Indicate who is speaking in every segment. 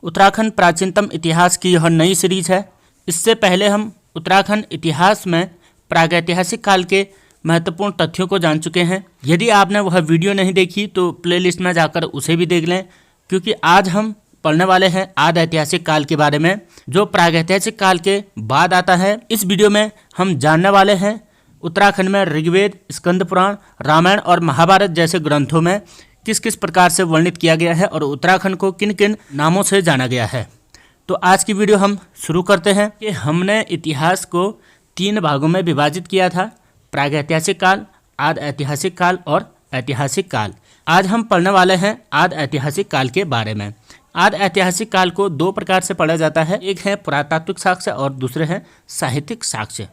Speaker 1: उत्तराखंड प्राचीनतम इतिहास की यह नई सीरीज है। इससे पहले हम उत्तराखंड इतिहास में प्रागैतिहासिक काल के महत्वपूर्ण तथ्यों को जान चुके हैं। यदि आपने वह वीडियो नहीं देखी तो प्लेलिस्ट में जाकर उसे भी देख लें, क्योंकि आज हम पढ़ने वाले हैं आदि ऐतिहासिक काल के बारे में, जो प्रागैतिहासिक काल के बाद आता है। इस वीडियो में हम जानने वाले हैं उत्तराखंड में ऋग्वेद, स्कंद पुराण, रामायण और महाभारत जैसे ग्रंथों में किस किस प्रकार से वर्णित किया गया है और उत्तराखंड को किन किन नामों से जाना गया है। तो आज की वीडियो हम शुरू करते हैं कि हमने इतिहास को 3 भागों में विभाजित किया था: प्रागैतिहासिक काल, आदि ऐतिहासिक काल और ऐतिहासिक काल। आज हम पढ़ने वाले हैं आदि ऐतिहासिक काल के बारे में। आदि ऐतिहासिक काल को 2 प्रकार से पढ़ा जाता है, एक है पुरातात्विक साक्ष्य और दूसरे है साहित्यिक साक्ष्य।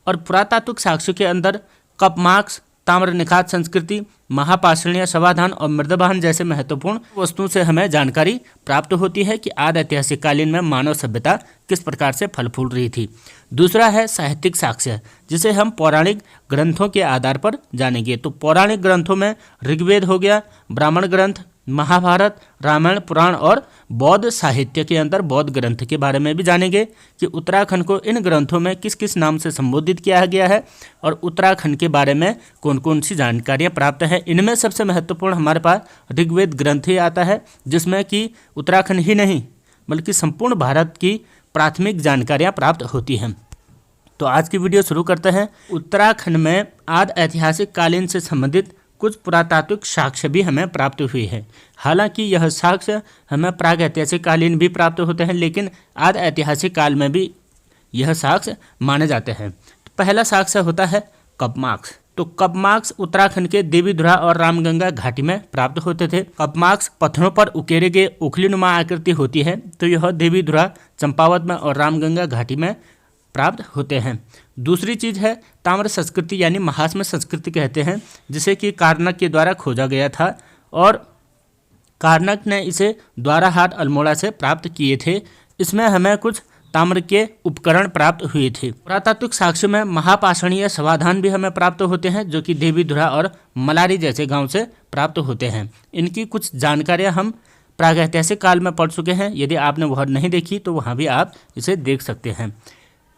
Speaker 1: और पुरातात्विक साक्ष्य के अंदर कपमार्क्स, ताम्र निखात संस्कृति, महापाषाणीय समाधान और मृदभान जैसे महत्वपूर्ण वस्तुओं से हमें जानकारी प्राप्त होती है कि आदि ऐतिहासिक कालीन में मानव सभ्यता किस प्रकार से फल फूल रही थी। दूसरा है साहित्यिक साक्ष्य, जिसे हम पौराणिक ग्रंथों के आधार पर जानेंगे। तो पौराणिक ग्रंथों में ऋग्वेद हो गया, ब्राह्मण ग्रंथ, महाभारत, रामायण, पुराण और बौद्ध साहित्य के अंदर बौद्ध ग्रंथ के बारे में भी जानेंगे कि उत्तराखंड को इन ग्रंथों में किस किस नाम से संबोधित किया गया है और उत्तराखंड के बारे में कौन कौन सी जानकारियां प्राप्त है। इनमें सबसे महत्वपूर्ण हमारे पास ऋग्वेद ग्रंथ ही आता है, जिसमें कि उत्तराखंड ही नहीं बल्कि संपूर्ण भारत की प्राथमिक जानकारियाँ प्राप्त होती हैं। तो आज की वीडियो शुरू करते हैं। उत्तराखंड में आदि ऐतिहासिक कालीन से संबंधित कुछ पुरातात्विक साक्ष्य भी हमें प्राप्त हुए हैं। हालांकि यह साक्ष्य हमें प्रागैतिहासिक कालीन भी प्राप्त होते हैं, लेकिन आदि ऐतिहासिक काल में भी यह साक्ष्य माने जाते हैं। तो पहला साक्ष्य होता है कपमार्क्स। तो कपमार्क्स उत्तराखंड के देवीधुरा और रामगंगा घाटी में प्राप्त होते थे। कपमार्क्स पत्थरों पर उकेरे गए उखलीनुमा आकृति होती है, तो यह देवीधुरा, चंपावत में और रामगंगा घाटी में प्राप्त होते हैं। दूसरी चीज़ है ताम्र संस्कृति, यानी महास्म संस्कृति कहते हैं, जिसे कि कार्नक के द्वारा खोजा गया था और कार्नक ने इसे द्वाराहाट अल्मोड़ा से प्राप्त किए थे। इसमें हमें कुछ ताम्र के उपकरण प्राप्त हुए थे। पुरातात्विक साक्ष्य में महापाषाणीय समाधान भी हमें प्राप्त होते हैं, जो कि देवीधुरा और मलारी जैसे गांव से प्राप्त होते हैं। इनकी कुछ जानकारियां हम प्रागैतिहासिक काल में पढ़ चुके हैं। यदि आपने वह नहीं देखी तो वहाँ भी आप इसे देख सकते हैं।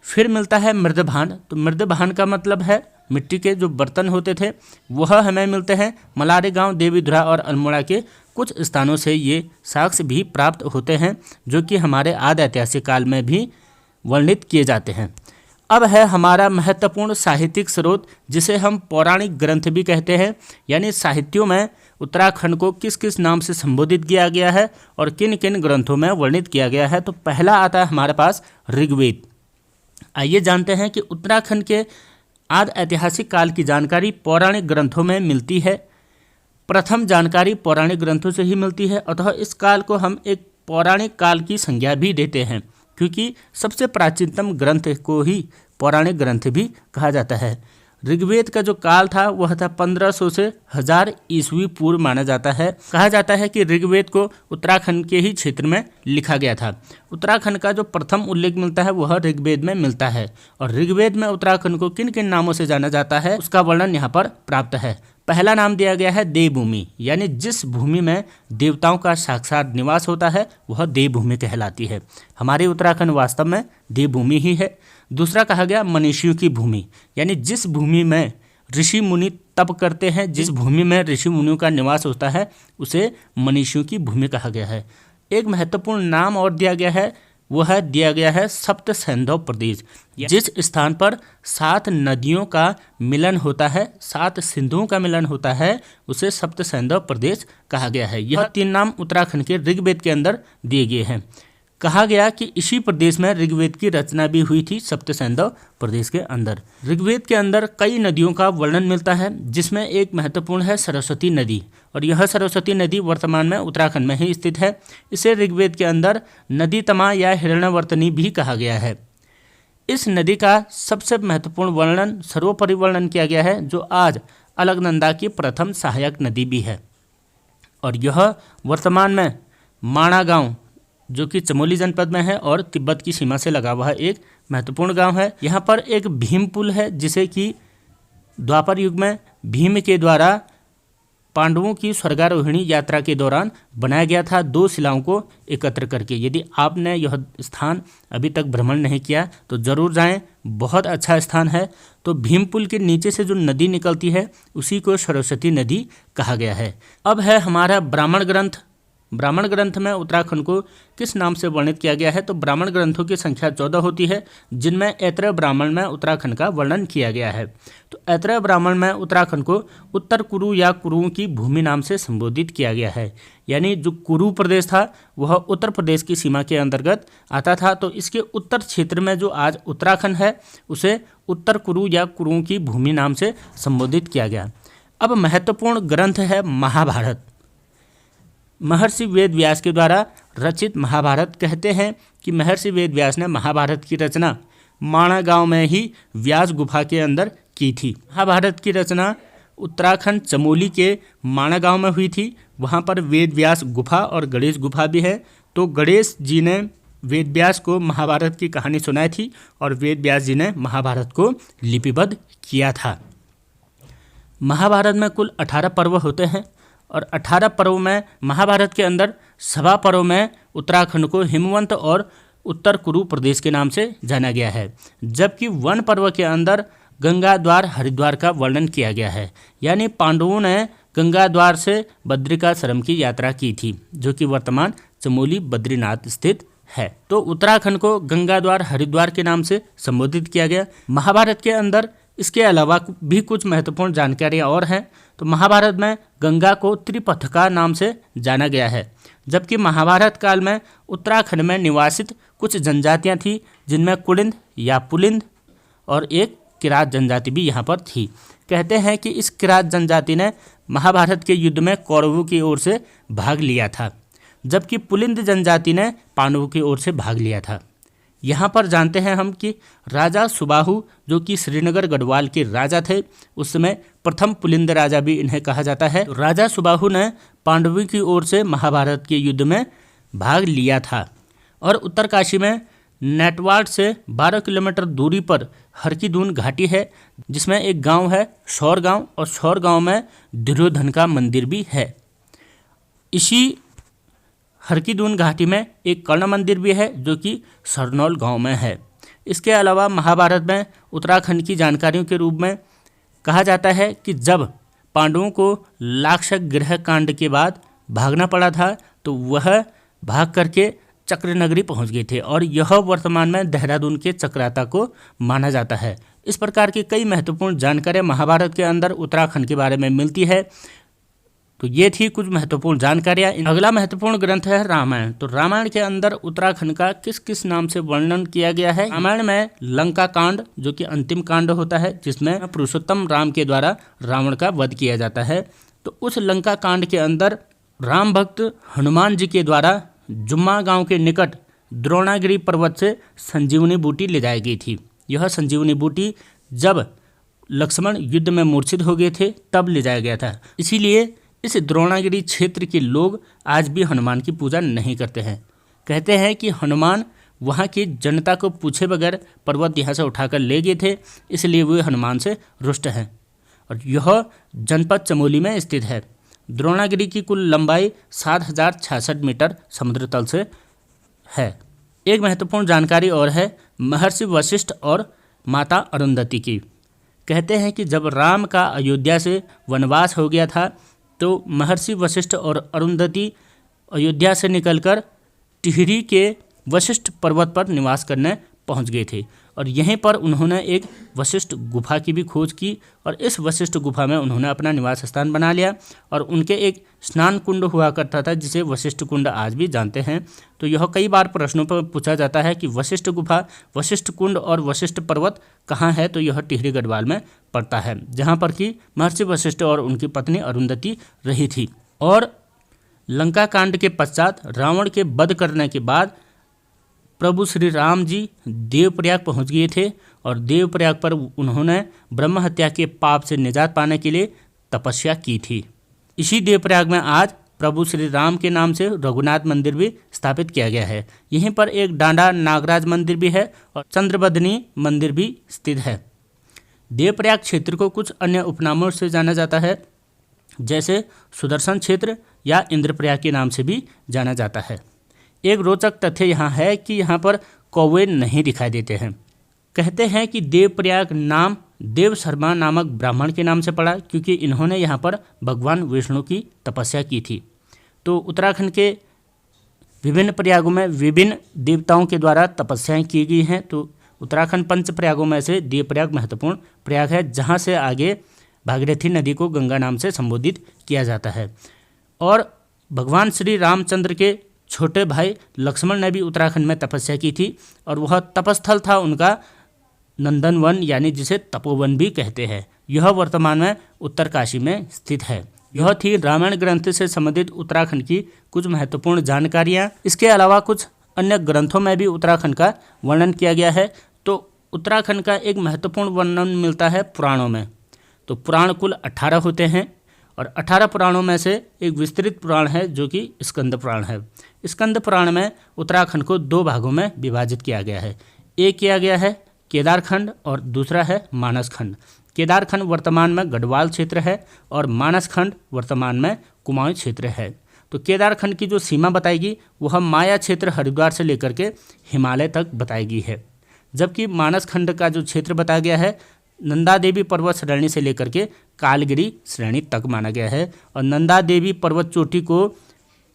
Speaker 1: फिर मिलता है मृदभान। तो मृदभान का मतलब है मिट्टी के जो बर्तन होते थे, वह हमें मिलते हैं मलारी गांव, देवीधुरा और अल्मोड़ा के कुछ स्थानों से ये साक्ष्य भी प्राप्त होते हैं, जो कि हमारे आदि ऐतिहासिक काल में भी वर्णित किए जाते हैं। अब है हमारा महत्वपूर्ण साहित्यिक स्रोत, जिसे हम पौराणिक ग्रंथ भी कहते हैं, यानी साहित्यों में उत्तराखंड को किस किस नाम से संबोधित किया गया है और किन किन ग्रंथों में वर्णित किया गया है। तो पहला आता है हमारे पास ऋग्वेद। आइए जानते हैं कि उत्तराखंड के आदि ऐतिहासिक काल की जानकारी पौराणिक ग्रंथों में मिलती है। प्रथम जानकारी पौराणिक ग्रंथों से ही मिलती है, अतः इस काल को हम एक पौराणिक काल की संज्ञा भी देते हैं, क्योंकि सबसे प्राचीनतम ग्रंथ को ही पौराणिक ग्रंथ भी कहा जाता है। ऋग्वेद का जो काल था वह था 1500 से 1000 ईस्वी पूर्व माना जाता है। कहा जाता है कि ऋग्वेद को उत्तराखंड के ही क्षेत्र में लिखा गया था। उत्तराखंड का जो प्रथम उल्लेख मिलता है वह ऋग्वेद में मिलता है, और ऋग्वेद में उत्तराखंड को किन किन नामों से जाना जाता है उसका वर्णन यहाँ पर प्राप्त है। पहला नाम दिया गया है देवभूमि, यानी जिस भूमि में देवताओं का साक्षात निवास होता है वह देवभूमि कहलाती है। हमारे उत्तराखंड वास्तव में देवभूमि ही है। दूसरा कहा गया मनीषियों की भूमि, यानी जिस भूमि में ऋषि मुनि तप करते हैं, जिस भूमि में ऋषि मुनियों का निवास होता है उसे मनीषियों की भूमि कहा गया है। एक महत्वपूर्ण नाम और दिया गया है, वह दिया गया है सप्त सैंधव प्रदेश। जिस स्थान पर 7 नदियों का मिलन होता है, 7 सिंधुओं का मिलन होता है, उसे सप्त सैंधव प्रदेश कहा गया है। यह 3 नाम उत्तराखंड के ऋग्वेद के अंदर दिए गए हैं। कहा गया कि इसी प्रदेश में ऋग्वेद की रचना भी हुई थी, सप्त सैंधव प्रदेश के अंदर। ऋग्वेद के अंदर कई नदियों का वर्णन मिलता है, जिसमें एक महत्वपूर्ण है सरस्वती नदी, और यह सरस्वती नदी वर्तमान में उत्तराखंड में ही स्थित है। इसे ऋग्वेद के अंदर नदी तमा या हिरण्यवर्तनी भी कहा गया है। इस नदी का सबसे महत्वपूर्ण वर्णन, सर्वोपरि वर्णन किया गया है, जो आज अलकनंदा की प्रथम सहायक नदी भी है, और यह वर्तमान में माणा गांव, जो कि चमोली जनपद में है और तिब्बत की सीमा से लगा हुआ एक महत्वपूर्ण गांव है। यहाँ पर एक भीम पुल है, जिसे कि द्वापर युग में भीम के द्वारा पांडवों की स्वर्गारोहिणी यात्रा के दौरान बनाया गया था 2 शिलाओं को एकत्र करके। यदि आपने यह स्थान अभी तक भ्रमण नहीं किया तो ज़रूर जाएं, बहुत अच्छा स्थान है। तो भीम पुल के नीचे से जो नदी निकलती है उसी को सरस्वती नदी कहा गया है। अब है हमारा ब्राह्मण ग्रंथ। ब्राह्मण ग्रंथ में उत्तराखंड को किस नाम से वर्णित किया गया है? तो ब्राह्मण ग्रंथों की संख्या 14 होती है, जिनमें ऐतरेय ब्राह्मण में उत्तराखंड का वर्णन किया गया है। तो ऐतरेय ब्राह्मण में उत्तराखंड को उत्तर कुरु या कुरुओं की भूमि नाम से संबोधित किया गया है। यानी जो कुरु प्रदेश था वह उत्तर प्रदेश की सीमा के अंतर्गत आता था। तो इसके उत्तर क्षेत्र में जो आज उत्तराखंड है उसे उत्तर कुरु या कुरुओं की भूमि नाम से संबोधित किया गया। अब महत्वपूर्ण ग्रंथ है महाभारत। महर्षि वेद व्यास के द्वारा रचित महाभारत। कहते हैं कि महर्षि वेद व्यास ने महाभारत की रचना माणा गांव में ही व्यास गुफा के अंदर की थी। महाभारत की रचना उत्तराखंड चमोली के माणा गांव में हुई थी। वहां पर वेद व्यास गुफा और गणेश गुफा भी है। तो गणेश जी ने वेद व्यास को महाभारत की कहानी सुनाई थी और वेद व्यास जी ने महाभारत को लिपिबद्ध किया था। महाभारत में कुल 18 पर्व होते हैं और 18 पर्व में महाभारत के अंदर सभा पर्व में उत्तराखंड को हिमवंत और उत्तर कुरु प्रदेश के नाम से जाना गया है। जबकि वन पर्व के अंदर गंगा द्वार हरिद्वार का वर्णन किया गया है। यानी पांडवों ने गंगा द्वार से बद्रिकाश्रम की यात्रा की थी, जो कि वर्तमान चमोली बद्रीनाथ स्थित है। तो उत्तराखंड को गंगा द्वार हरिद्वार के नाम से संबोधित किया गया। महाभारत के अंदर इसके अलावा भी कुछ महत्वपूर्ण जानकारियाँ और हैं। तो महाभारत में गंगा को त्रिपथका नाम से जाना गया है। जबकि महाभारत काल में उत्तराखंड में निवासित कुछ जनजातियां थीं, जिनमें कुलिंद या पुलिंद और एक किरात जनजाति भी यहाँ पर थी। कहते हैं कि इस किरात जनजाति ने महाभारत के युद्ध में कौरवों की ओर से भाग लिया था, जबकि पुलिंद जनजाति ने पांडवों की ओर से भाग लिया था। यहाँ पर जानते हैं हम कि राजा सुबाहु, जो कि श्रीनगर गढ़वाल के राजा थे, उस समय प्रथम पुलिंद राजा भी इन्हें कहा जाता है। राजा सुबाहु ने पांडवों की ओर से महाभारत के युद्ध में भाग लिया था। और उत्तरकाशी में नेटवाड़ से 12 किलोमीटर दूरी पर हरकीदून घाटी है, जिसमें एक गांव है शौर गांव, और शौर गांव में दुर्योधन का मंदिर भी है। इसी हरकीदून घाटी में एक कर्ण मंदिर भी है, जो कि सरनौल गांव में है। इसके अलावा महाभारत में उत्तराखंड की जानकारियों के रूप में कहा जाता है कि जब पांडवों को लाक्षक गृह कांड के बाद भागना पड़ा था, तो वह भाग करके चक्र नगरी पहुंच गए थे, और यह वर्तमान में देहरादून के चक्राता को माना जाता है। इस प्रकार की कई महत्वपूर्ण जानकारियाँ महाभारत के अंदर उत्तराखंड के बारे में मिलती है। तो ये थी कुछ महत्वपूर्ण जानकारियाँ। अगला महत्वपूर्ण ग्रंथ है रामायण। तो रामायण के अंदर उत्तराखंड का किस किस नाम से वर्णन किया गया है? रामायण में लंका कांड, जो कि अंतिम कांड होता है, जिसमें पुरुषोत्तम राम के द्वारा रावण का वध किया जाता है। तो उस लंका कांड के अंदर राम भक्त हनुमान जी के द्वारा जुम्मा गांव के निकट द्रोणागिरी पर्वत से संजीवनी बूटी ले जाई गई थी। यह संजीवनी बूटी जब लक्ष्मण युद्ध में मूर्छित हो गए थे तब ले जाया गया था। इसीलिए इस द्रोणागिरी क्षेत्र के लोग आज भी हनुमान की पूजा नहीं करते हैं। कहते हैं कि हनुमान वहाँ की जनता को पूछे बगैर पर्वत यहाँ से उठाकर ले गए थे, इसलिए वे हनुमान से रुष्ट हैं। और यह जनपद चमोली में स्थित है। द्रोणागिरी की कुल लंबाई 7066 मीटर समुद्र तल से है। एक महत्वपूर्ण जानकारी और है महर्षि वशिष्ठ और माता अरुंधति की। कहते हैं कि जब राम का अयोध्या से वनवास हो गया था, तो महर्षि वशिष्ठ और अरुंधति अयोध्या से निकलकर टिहरी के वशिष्ठ पर्वत पर निवास करने पहुंच गए थे, और यहीं पर उन्होंने एक वशिष्ठ गुफा की भी खोज की, और इस वशिष्ठ गुफा में उन्होंने अपना निवास स्थान बना लिया। और उनके एक स्नान कुंड हुआ करता था, जिसे वशिष्ठ कुंड आज भी जानते हैं। तो यह कई बार प्रश्नों पर पूछा जाता है कि वशिष्ठ गुफा, वशिष्ठ कुंड और वशिष्ठ पर्वत कहाँ है? तो यह टिहरी गढ़वाल में पड़ता है, जहाँ पर कि महर्षि वशिष्ठ और उनकी पत्नी अरुंधति रही थी। और लंका कांड के पश्चात रावण के वध करने के बाद प्रभु श्री राम जी देवप्रयाग पहुंच गए थे, और देवप्रयाग पर उन्होंने ब्रह्म हत्या के पाप से निजात पाने के लिए तपस्या की थी। इसी देवप्रयाग में आज प्रभु श्री राम के नाम से रघुनाथ मंदिर भी स्थापित किया गया है। यहीं पर एक डांडा नागराज मंदिर भी है और चंद्रबदनी मंदिर भी स्थित है। देवप्रयाग क्षेत्र को कुछ अन्य उपनामों से जाना जाता है। जैसे सुदर्शन क्षेत्र या इंद्रप्रयाग के नाम से भी जाना जाता है। एक रोचक तथ्य यहाँ है कि यहाँ पर कौवे नहीं दिखाई देते हैं। कहते हैं कि देवप्रयाग नाम देव शर्मा नामक ब्राह्मण के नाम से पड़ा, क्योंकि इन्होंने यहाँ पर भगवान विष्णु की तपस्या की थी। तो उत्तराखंड के विभिन्न प्रयागों में विभिन्न देवताओं के द्वारा तपस्याएं की गई हैं। तो उत्तराखंड पंच प्रयागों में से देवप्रयाग महत्वपूर्ण प्रयाग है, जहाँ से आगे भागीरथी नदी को गंगा नाम से संबोधित किया जाता है। और भगवान श्री रामचंद्र के छोटे भाई लक्ष्मण ने भी उत्तराखंड में तपस्या की थी, और वह तपस्थल था उनका नंदन वन, यानी जिसे तपोवन भी कहते हैं। यह वर्तमान में उत्तरकाशी में स्थित है। यह थी रामायण ग्रंथ से संबंधित उत्तराखंड की कुछ महत्वपूर्ण जानकारियाँ। इसके अलावा कुछ अन्य ग्रंथों में भी उत्तराखंड का वर्णन किया गया है। तो उत्तराखंड का एक महत्वपूर्ण वर्णन मिलता है पुराणों में। तो पुराण कुल 18 होते हैं, और 18 पुराणों में से एक विस्तृत पुराण है जो कि स्कंद पुराण है। स्कंद पुराण में उत्तराखंड को 2 भागों में विभाजित किया गया है। एक किया गया है केदारखंड और दूसरा है मानसखंड। केदारखंड वर्तमान में गढ़वाल क्षेत्र है और मानसखंड वर्तमान में कुमाऊं क्षेत्र है। तो केदारखंड की जो सीमा बताएगी वह माया क्षेत्र हरिद्वार से लेकर के हिमालय तक बताएगी है, जबकि मानसखंड का जो क्षेत्र बताया गया है नंदा देवी पर्वत श्रेणी से लेकर के कालगिरी श्रेणी तक माना गया है। और नंदा देवी पर्वत चोटी को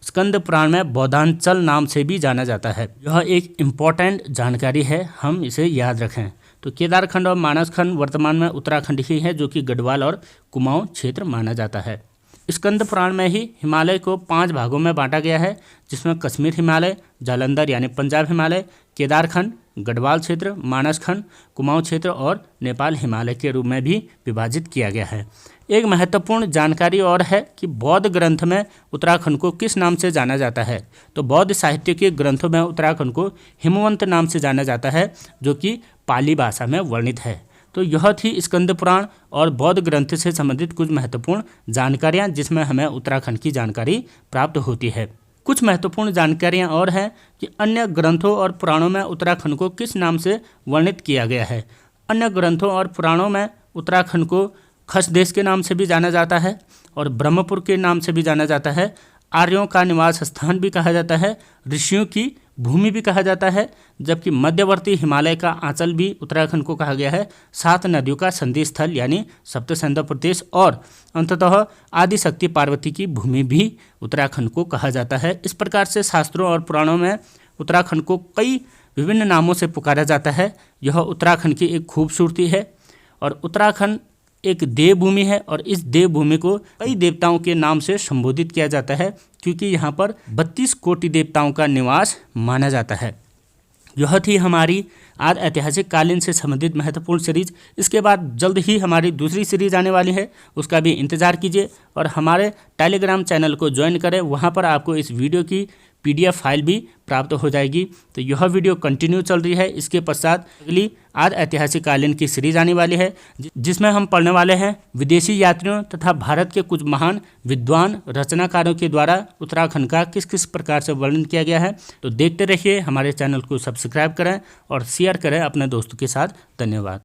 Speaker 1: स्कंद पुराण में बौद्धांचल नाम से भी जाना जाता है। यह एक इम्पॉर्टेंट जानकारी है, हम इसे याद रखें। तो केदारखंड और मानसखंड वर्तमान में उत्तराखंड ही है, जो कि गढ़वाल और कुमाऊं क्षेत्र माना जाता है। स्कंद पुराण में ही हिमालय को 5 भागों में बांटा गया है, जिसमें कश्मीर हिमालय, जालंधर यानी पंजाब हिमालय, केदारखंड, गढ़वाल क्षेत्र, मानसखंड, कुमाऊं क्षेत्र और नेपाल हिमालय के रूप में भी विभाजित किया गया है। एक महत्वपूर्ण जानकारी और है कि बौद्ध ग्रंथ में उत्तराखंड को किस नाम से जाना जाता है। तो बौद्ध साहित्य के ग्रंथों में उत्तराखंड को हिमवंत नाम से जाना जाता है, जो कि पाली भाषा में वर्णित है। तो यह थी स्कंद पुराण और बौद्ध ग्रंथ से संबंधित कुछ महत्वपूर्ण जानकारियाँ, जिसमें हमें उत्तराखंड की जानकारी प्राप्त होती है। कुछ महत्वपूर्ण जानकारियाँ और हैं कि अन्य ग्रंथों और पुराणों में उत्तराखंड को किस नाम से वर्णित किया गया है। अन्य ग्रंथों और पुराणों में उत्तराखंड को खस देश के नाम से भी जाना जाता है और ब्रह्मपुर के नाम से भी जाना जाता है। आर्यों का निवास स्थान भी कहा जाता है, ऋषियों की भूमि भी कहा जाता है, जबकि मध्यवर्ती हिमालय का आंचल भी उत्तराखंड को कहा गया है। 7 नदियों का संधि स्थल यानी सप्तसंध प्रदेश, और अंततः आदिशक्ति पार्वती की भूमि भी उत्तराखंड को कहा जाता है। इस प्रकार से शास्त्रों और पुराणों में उत्तराखंड को कई विभिन्न नामों से पुकारा जाता है। यह उत्तराखंड की एक खूबसूरती है। और उत्तराखंड एक देवभूमि है, और इस देवभूमि को कई देवताओं के नाम से संबोधित किया जाता है, क्योंकि यहाँ पर 32 कोटि देवताओं का निवास माना जाता है। यह थी हमारी आज ऐतिहासिक कालीन से संबंधित महत्वपूर्ण सीरीज। इसके बाद जल्द ही हमारी दूसरी सीरीज आने वाली है, उसका भी इंतज़ार कीजिए और हमारे टेलीग्राम चैनल को ज्वाइन करें। वहाँ पर आपको इस वीडियो की PDF फाइल भी प्राप्त हो जाएगी। तो यह वीडियो कंटिन्यू चल रही है। इसके पश्चात अगली आज ऐतिहासिक कालीन की सीरीज आने वाली है, जिसमें हम पढ़ने वाले हैं विदेशी यात्रियों तथा भारत के कुछ महान विद्वान रचनाकारों के द्वारा उत्तराखंड का किस किस प्रकार से वर्णन किया गया है। तो देखते रहिए, हमारे चैनल को सब्सक्राइब करें और शेयर करें अपने दोस्तों के साथ। धन्यवाद।